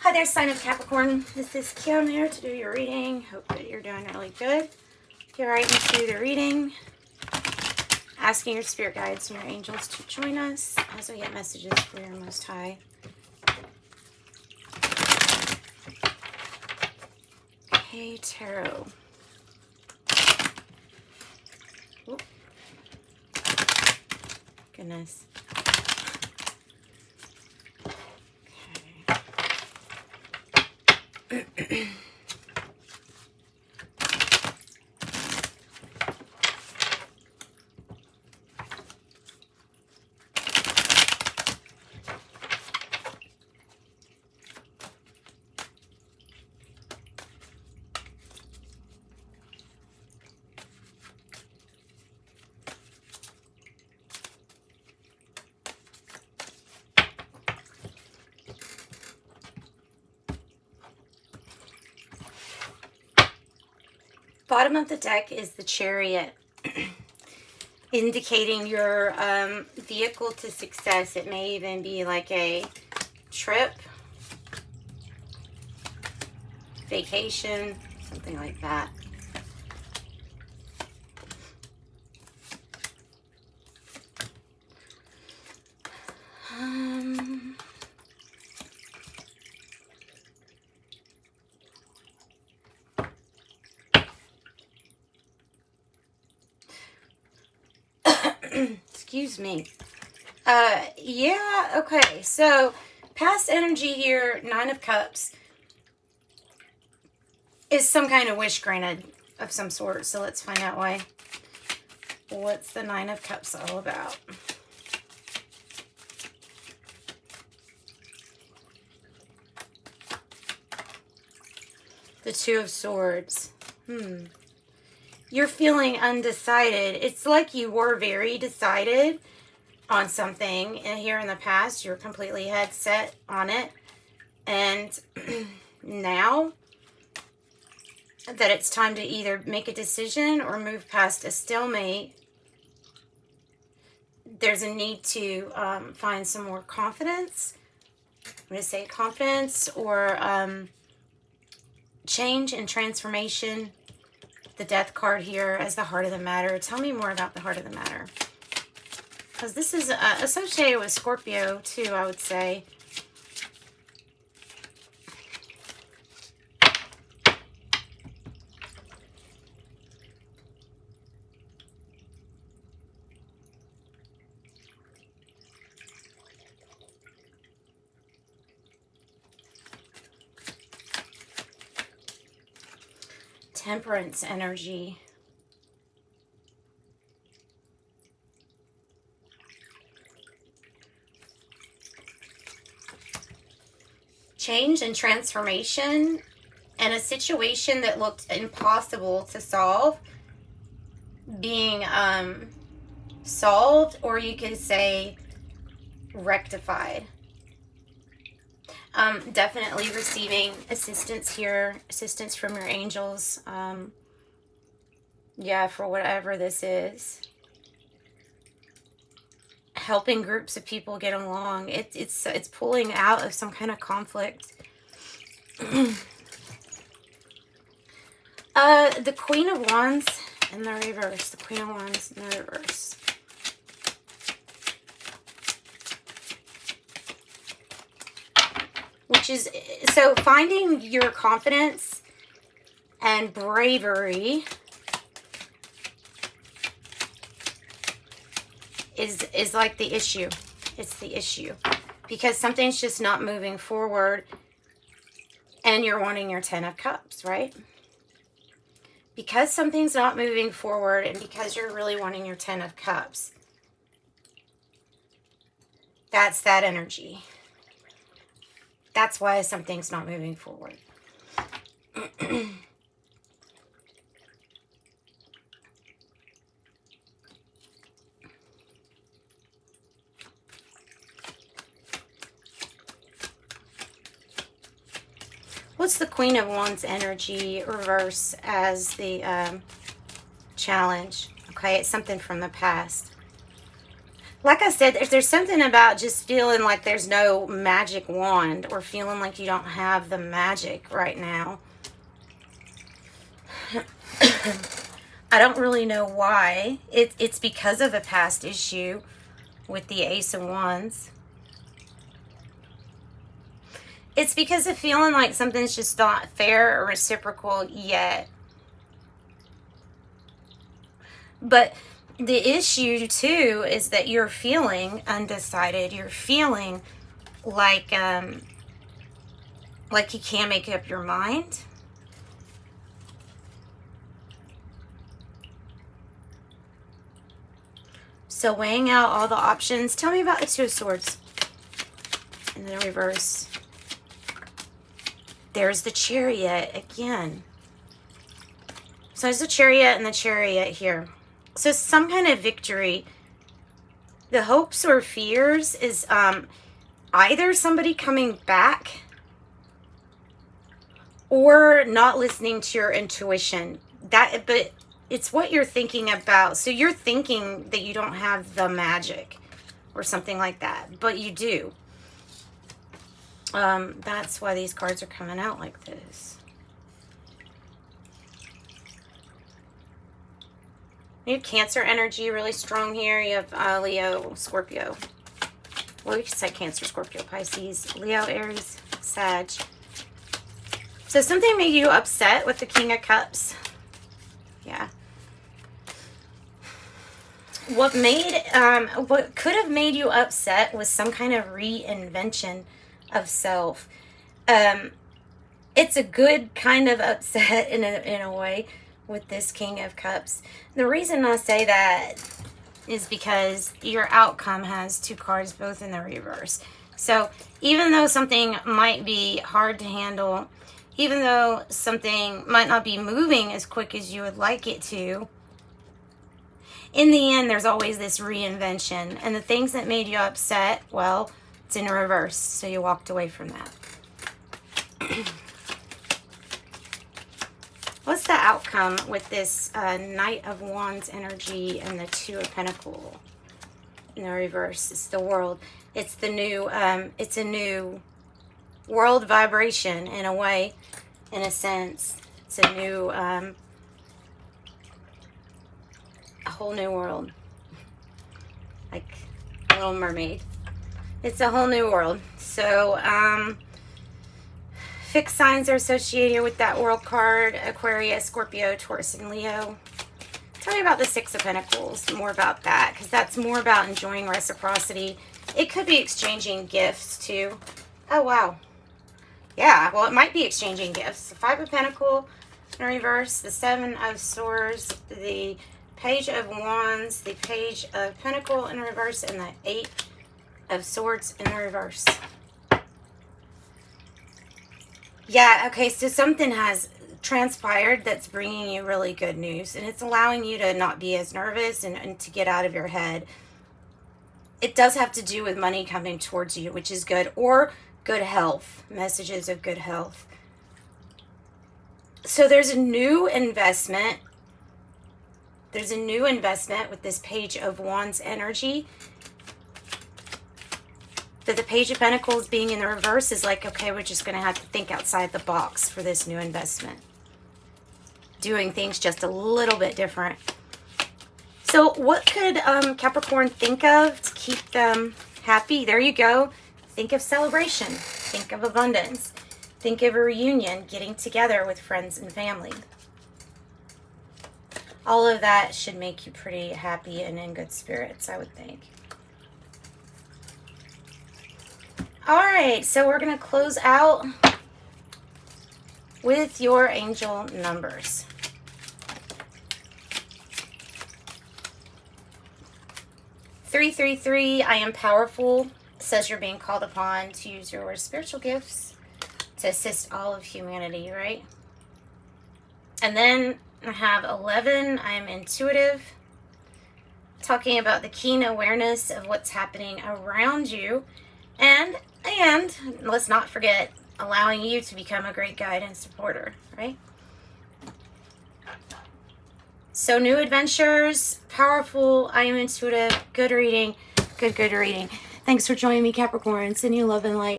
Hi there, sign of Capricorn. This is Kim here to do your reading. Hope that you're doing really good. Get right into the reading. Asking your spirit guides and your angels to join us as we get messages for your Most High. Okay, Tarot. Oop. Goodness. Okay. Bottom of the deck is the Chariot, indicating your vehicle to success. It may even be like a trip, vacation, something like that. Excuse me. Yeah, okay. So, past energy here, Nine of Cups, is some kind of wish granted of some sort. So, let's find out why. What's the Nine of Cups all about? The Two of Swords. You're feeling undecided. It's like you were very decided on something and here in the past. You're completely head set on it. And now that it's time to either make a decision or move past a stalemate, there's a need to find some more confidence. I'm going to say confidence or change and transformation. The Death card here as the heart of the matter. Tell me more about the heart of the matter. Because this is associated with Scorpio too, I would say. Temperance energy. Change and transformation, and a situation that looked impossible to solve being solved, or you could say rectified. Definitely receiving assistance here, assistance from your angels. Yeah, for whatever this is. Helping groups of people get along. It's pulling out of some kind of conflict. The Queen of Wands in the reverse. The Queen of Wands in the reverse. Which is, so finding your confidence and bravery is like the issue. It's the issue. Because something's just not moving forward and you're wanting your Ten of Cups, right? Because something's not moving forward and because you're really wanting your Ten of Cups, that's that energy. That's why something's not moving forward. What's the Queen of Wands energy reverse as the challenge? Okay, it's something from the past. like I said, if there's something about just feeling like there's no magic wand or feeling like you don't have the magic right now. I don't really know why. It's because of a past issue with the Ace of Wands. It's because of feeling like something's just not fair or reciprocal yet. But the issue too is that you're feeling undecided. You're feeling like you can't make up your mind. So weighing out all the options. Tell me about the Two of Swords in the reverse. There's the Chariot again. So there's the Chariot and the Chariot here. So some kind of victory. The hopes or fears is either somebody coming back or not listening to your intuition. But it's what you're thinking about. So you're thinking that you don't have the magic or something like that, but you do. That's why these cards are coming out like this. You have Cancer energy really strong here. You have Leo, Scorpio. Well, we could say Cancer, Scorpio, Pisces, Leo, Aries, Sag. So something made you upset with the King of Cups. Yeah. What could have made you upset was some kind of reinvention of self. It's a good kind of upset in a way with this King of Cups. The reason I say that is because your outcome has two cards both in the reverse. So even though something might be hard to handle, even though something might not be moving as quick as you would like it to, in the end, there's always this reinvention. And the things that made you upset, well, it's in reverse. So you walked away from that. What's the outcome with this Knight of Wands energy and the Two of Pentacles in the reverse? It's the World. It's the new, it's a new world vibration in a way, in a sense. It's a new, a whole new world. Like Little Mermaid. It's a whole new world. So, fixed signs are associated with that World card. Aquarius, Scorpio, Taurus, and Leo. Tell me about the Six of Pentacles. More about that, because that's more about enjoying reciprocity. It could be exchanging gifts, too. Oh, wow. Yeah, well, it might be exchanging gifts. The Five of Pentacles in reverse, the Seven of Swords, the Page of Wands, the Page of Pentacles in reverse, and the Eight of Swords in the reverse. Yeah, okay, so something has transpired that's bringing you really good news, and it's allowing you to not be as nervous and to get out of your head. It does have to do with money coming towards you, which is good, or good health, messages of good health. So there's a new investment. There's a new investment with this Page of Wands energy. That the Page of Pentacles being in the reverse is like, okay, we're just going to have to think outside the box for this new investment. Doing things just a little bit different. So what could Capricorn think of to keep them happy? There you go. Think of celebration. Think of abundance. Think of a reunion, getting together with friends and family. All of that should make you pretty happy and in good spirits, I would think. All right, so we're going to close out with your angel numbers. 333, I am powerful, says you're being called upon to use your spiritual gifts to assist all of humanity, right? And then I have 11, I am intuitive, talking about the keen awareness of what's happening around you. And let's not forget, allowing you to become a great guide and supporter, right? So new adventures, powerful, I am intuitive, good reading. Good reading. Thanks for joining me, Capricorn. Sending you love and light.